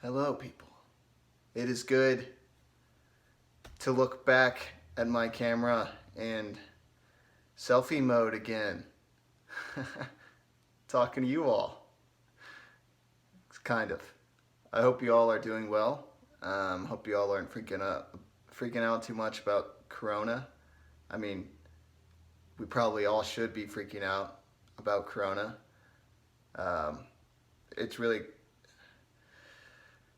Hello, people. It is good to look back at my camera and selfie mode again. Talking to you all. Kind of. I hope you all are doing well. Hope you all aren't freaking out too much about Corona. I mean, we probably all should be freaking out about Corona.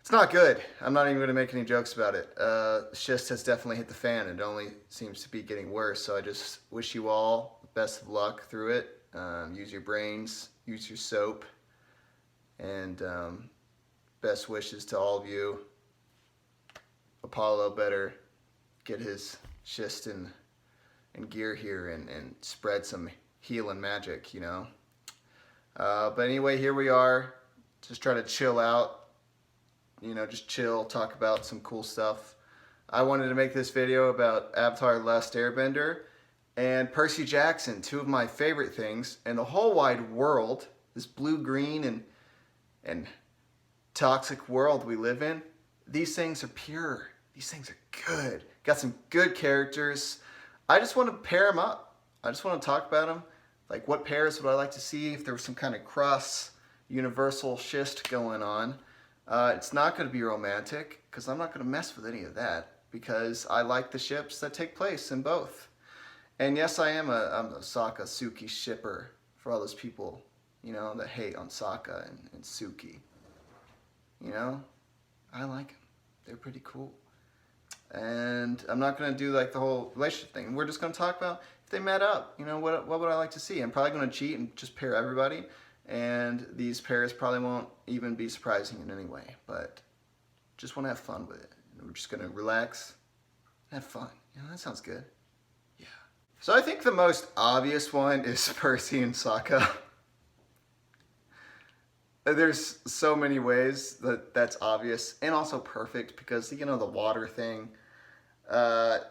It's not good. I'm not even going to make any jokes about it. Shit has definitely hit the fan. It only seems to be getting worse. So I just wish you all the best of luck through it. Use your brains, use your soap, and best wishes to all of you. Apollo better get his schist in gear here and spread some healing magic, you know. But anyway, here we are. Just trying to chill out. You know, just chill, talk about some cool stuff. I wanted to make this video about Avatar: The Last Airbender and Percy Jackson, two of my favorite things in the whole wide world, this blue-green and toxic world we live in. These things are pure. These things are good. Got some good characters. I just want to pair them up. I just want to talk about them. Like, what pairs would I like to see if there was some kind of cross-universal schist going on. It's not going to be romantic, because I'm not going to mess with any of that, because I like the ships that take place in both. And yes, I'm a Sokka Suki shipper for all those people, you know, that hate on Sokka and Suki. You know, I like them. They're pretty cool. And I'm not going to do like the whole relationship thing. We're just going to talk about if they met up. You know, what would I like to see? I'm probably going to cheat and just pair everybody. And these pairs probably won't even be surprising in any way, but just want to have fun with it. And we're just going to relax and have fun. You know, that sounds good. Yeah. So I think the most obvious one is Percy and Sokka. There's so many ways that's obvious and also perfect because, you know, the water thing. I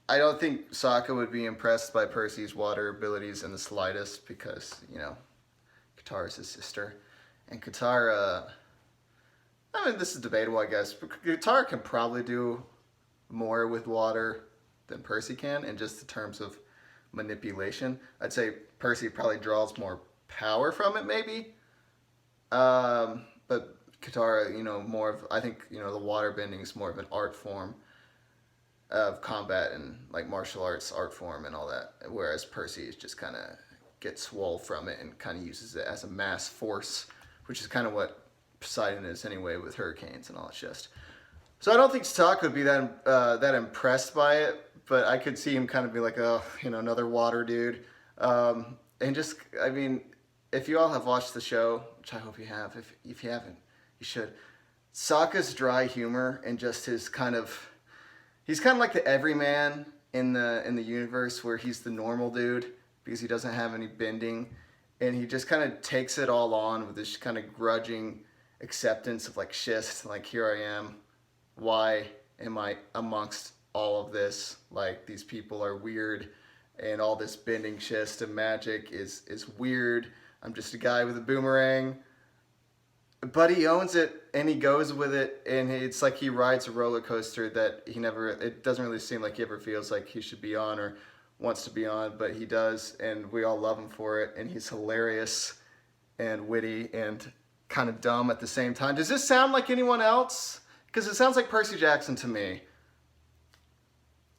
don't think Sokka would be impressed by Percy's water abilities in the slightest because, you know, Katara's his sister, and Katara, I mean, this is debatable, I guess, but Katara can probably do more with water than Percy can in just the terms of manipulation. I'd say Percy probably draws more power from it, maybe, but Katara, you know, more of, I think, you know, the water bending is more of an art form of combat and like martial arts art form and all that, whereas Percy is just kind of gets swole from it and kind of uses it as a mass force, which is kind of what Poseidon is anyway with hurricanes and all that shit. So I don't think Sokka would be that impressed by it, but I could see him kind of be like, oh, you know, another water dude. And just, I mean, if you all have watched the show, which I hope you have, if you haven't, you should. Sokka's dry humor and just his kind of, he's kind of like the everyman in the universe where he's the normal dude, because he doesn't have any bending, and he just kind of takes it all on with this kind of grudging acceptance of like schist, like here I am, why am I amongst all of this, like these people are weird, and all this bending schist and magic is weird, I'm just a guy with a boomerang, but he owns it and he goes with it, and it's like he rides a roller coaster that it doesn't really seem like he ever feels like he should be on or wants to be on, but he does, and we all love him for it, and he's hilarious and witty and kind of dumb at the same time. Does this sound like anyone else? Because it sounds like Percy Jackson to me.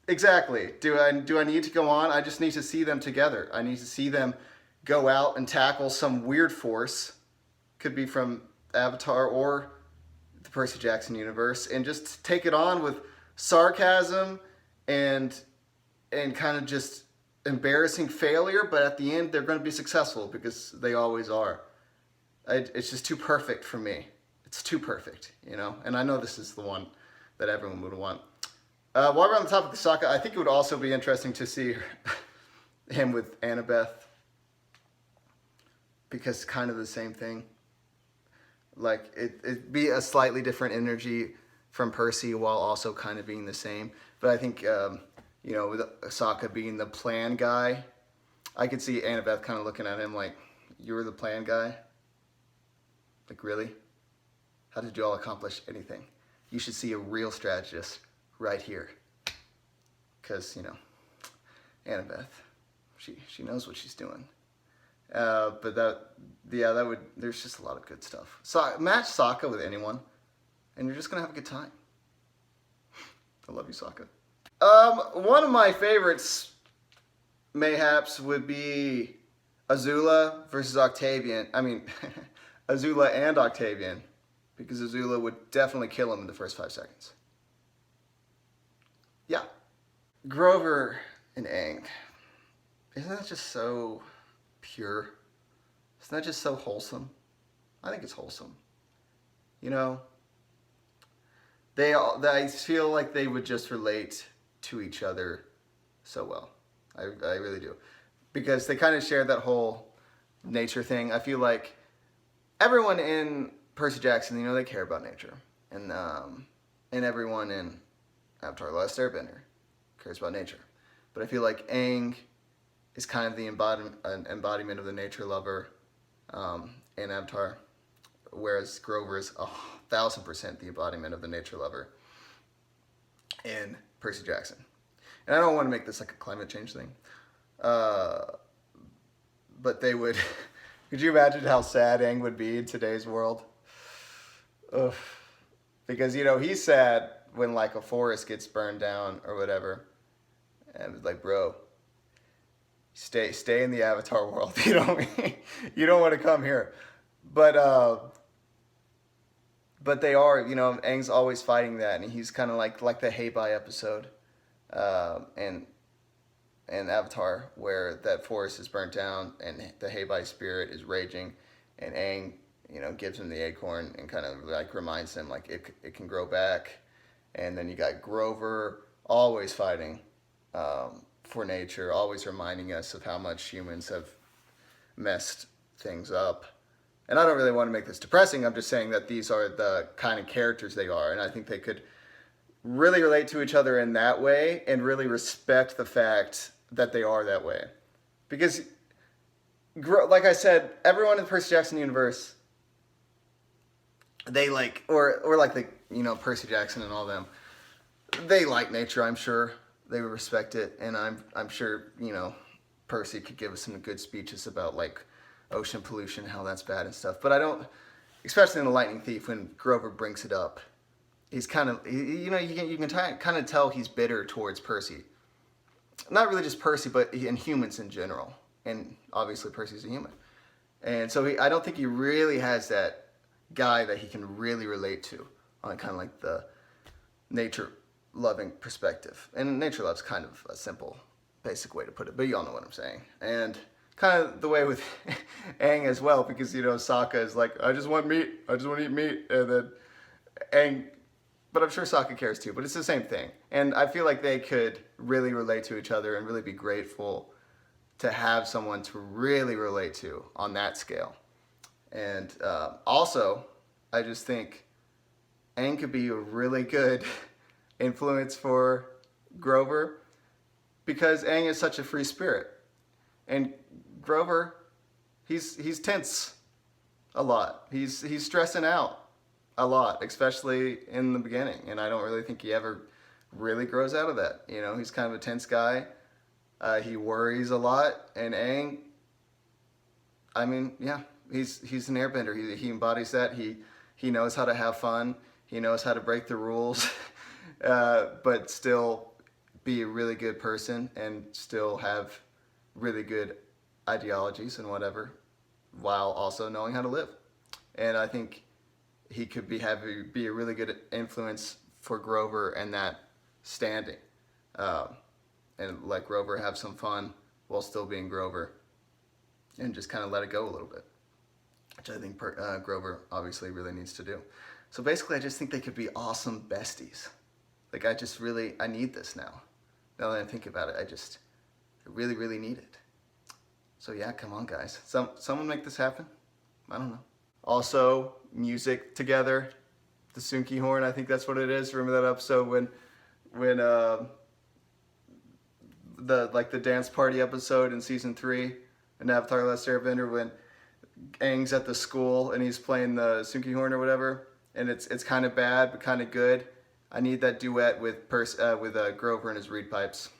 Exactly. Do I need to go on? I just need to see them together. I need to see them go out and tackle some weird force, could be from Avatar or the Percy Jackson universe, and just take it on with sarcasm and kind of just embarrassing failure, but at the end they're going to be successful because they always are. It's just too perfect for me. It's too perfect, you know? And I know this is the one that everyone would want. While we're on the topic of Sokka, I think it would also be interesting to see him with Annabeth, because it's kind of the same thing. Like, it'd be a slightly different energy from Percy while also kind of being the same. But I think you know, with Sokka being the plan guy, I could see Annabeth kind of looking at him like, you were the plan guy? Like, really? How did you all accomplish anything? You should see a real strategist right here. Because, you know, Annabeth, she knows what she's doing. But there's just a lot of good stuff. So match Sokka with anyone, and you're just gonna have a good time. I love you, Sokka. One of my favorites, mayhaps, would be Azula versus Octavian. I mean, Azula and Octavian, because Azula would definitely kill him in the first 5 seconds. Yeah. Grover and Aang. Isn't that just so pure? Isn't that just so wholesome? I think it's wholesome. You know, I feel like they would just relate to each other so well. I really do. Because they kind of share that whole nature thing. I feel like everyone in Percy Jackson, you know, they care about nature. And everyone in Avatar: The Last Airbender cares about nature. But I feel like Aang is kind of the embodiment of the nature lover in Avatar, whereas Grover is 1,000% the embodiment of the nature lover in Percy Jackson. And I don't want to make this like a climate change thing, but they would. Could you imagine how sad Aang would be in today's world? Ugh. Because, you know, he's sad when like a forest gets burned down or whatever, and it's like, bro, stay in the Avatar world. You don't want to come here. But they are, you know, Aang's always fighting that, and he's kind of like the Heibai episode, in Avatar, where that forest is burnt down and the Heibai spirit is raging, and Aang, you know, gives him the acorn and kind of like reminds him like it can grow back. And then you got Grover always fighting for nature, always reminding us of how much humans have messed things up. And I don't really want to make this depressing. I'm just saying that these are the kind of characters they are. And I think they could really relate to each other in that way and really respect the fact that they are that way. Because, like I said, everyone in the Percy Jackson universe, they like, or like the, you know, Percy Jackson and all them, they like nature, I'm sure. They respect it. And I'm sure, you know, Percy could give us some good speeches about like ocean pollution, how that's bad and stuff. But I don't, especially in The Lightning Thief, when Grover brings it up, he's kind of, you know, you can kind of tell he's bitter towards Percy. Not really just Percy, but in humans in general. And obviously Percy's a human. And so I don't think he really has that guy that he can really relate to on kind of like the nature-loving perspective. And nature love's kind of a simple, basic way to put it, but you all know what I'm saying. And kind of the way with Aang as well, because, you know, Sokka is like, I just want meat, I just want to eat meat, and then Aang, but I'm sure Sokka cares too, but it's the same thing. And I feel like they could really relate to each other and really be grateful to have someone to really relate to on that scale. And also, I just think Aang could be a really good influence for Grover, because Aang is such a free spirit. And Grover, he's tense a lot. He's stressing out a lot, especially in the beginning. And I don't really think he ever really grows out of that. You know, he's kind of a tense guy. He worries a lot. And Aang, I mean, yeah, he's an airbender. He embodies that. He knows how to have fun. He knows how to break the rules, but still be a really good person and still have really good ideologies and whatever, while also knowing how to live. And I think he could be a really good influence for Grover and that standing, and let Grover have some fun while still being Grover, and just kind of let it go a little bit, which I think Grover obviously really needs to do. So basically, I just think they could be awesome besties. Like, I need this now. Now that I think about it, I really, really need it. So yeah, come on, guys. Someone make this happen. I don't know. Also, music together. The Sunki horn, I think that's what it is. Remember that episode when the dance party episode in season 3 in Avatar: The Last Airbender, when Aang's at the school and he's playing the Sunki horn or whatever, and it's kind of bad but kind of good. I need that duet with Grover and his reed pipes.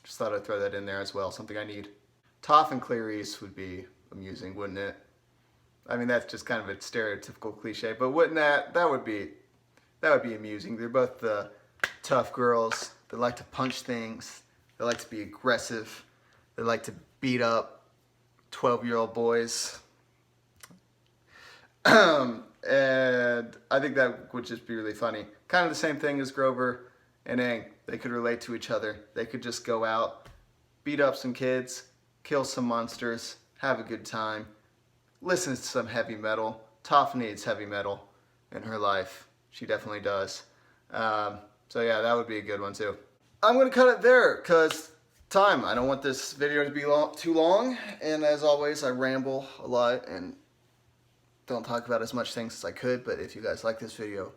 Just thought I'd throw that in there as well. Something I need. Toph and Clarice would be amusing, wouldn't it? I mean, that's just kind of a stereotypical cliche, but wouldn't that would be amusing. They're both the tough girls. They like to punch things. They like to be aggressive. They like to beat up 12-year-old boys. And I think that would just be really funny. Kind of the same thing as Grover and Aang. They could relate to each other. They could just go out, beat up some kids, kill some monsters, have a good time, listen to some heavy metal. Toph needs heavy metal in her life. She definitely does. So yeah, that would be a good one too. I'm going to cut it there because time. I don't want this video to be too long. And as always, I ramble a lot and don't talk about as much things as I could. But if you guys like this video,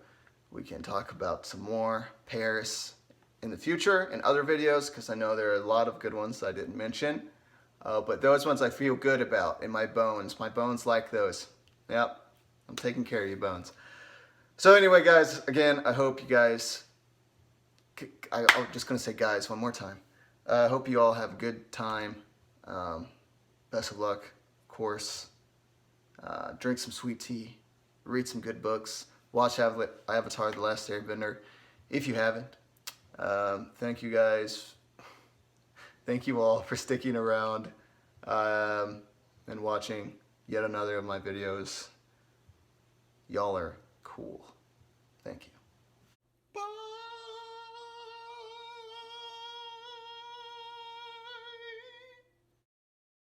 we can talk about some more Paris in the future and other videos, because I know there are a lot of good ones I didn't mention. But those ones I feel good about in my bones. My bones like those. Yep, I'm taking care of you bones. So anyway, guys, again, I hope you guys... I'm just going to say guys one more time. I hope you all have a good time. Best of luck, of course. Drink some sweet tea. Read some good books. Watch Avatar: The Last Airbender if you haven't. Thank you guys. Thank you all for sticking around and watching yet another of my videos. Y'all are cool. Thank you. Bye.